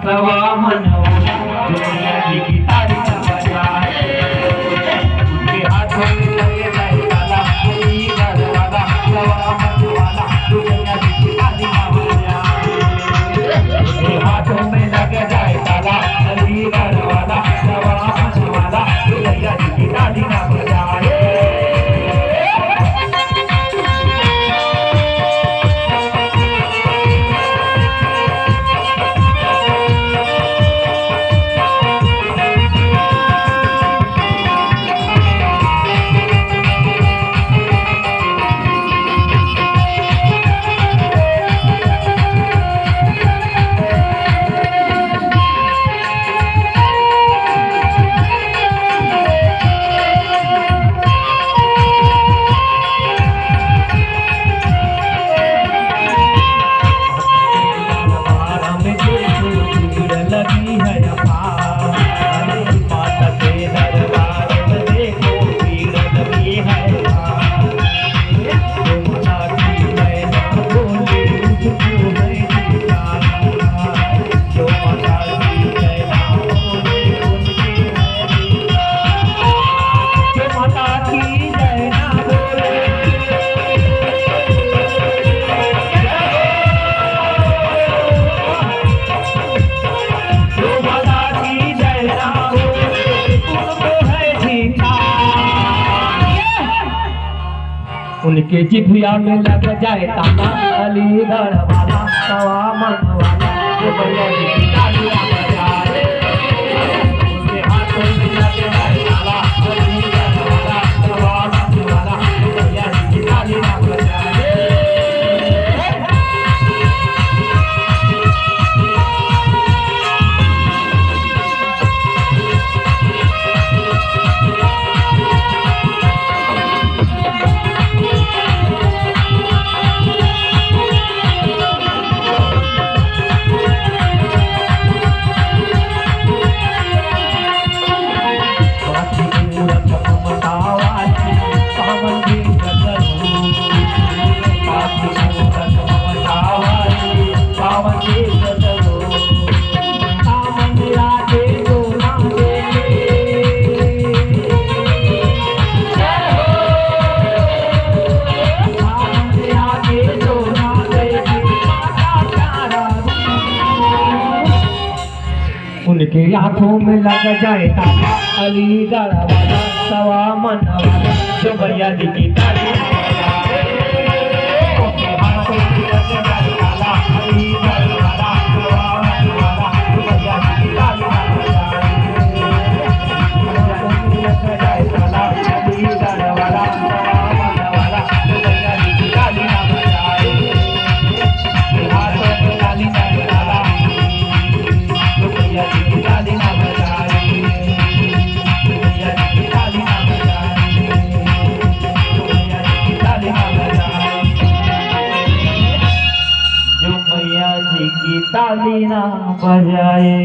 सवा मनवाला दुनिया की ताली ना बजाए उनके हाथों में लगे जाए ताला अलीगढ़ वाला सवा मनवाला दुनिया की ताली ना बजाए उनके हाथों में लगे जाए ताला अलीगढ़ वाला सवा मनवाला दुनिया की ताली ना बजाए। उनके जिभिया में लग जाए ताला अलीगढ़ वाला सवा मनवाला दुनिया की ताली ना बजाए उनके हाथों में लग जाए ताला अलीगढ़ वाला सवा मनवाला दुनिया की ताली ना बजाए। उनके हाथों में लग जाए ताला अलीगढ़ वाला सवा मनवाला जो भैया जी की ताली ना बजाए उनके हाथों में लग जाए ताला अलीगढ़ वाला सवा मनवाला जो भैया जी की ताली ना बजाए लग जाए ताला अलीगढ़ वाला सवा मनवाला जो भैया जी की ताली ना बजाए हाथों में ताली ना ताला जो भैया जी की ताली ना बजाए भैया जी की ताली ना बजाए भैया जी की ताली ना बजाए जो भैया जी की ताली ना बजाए।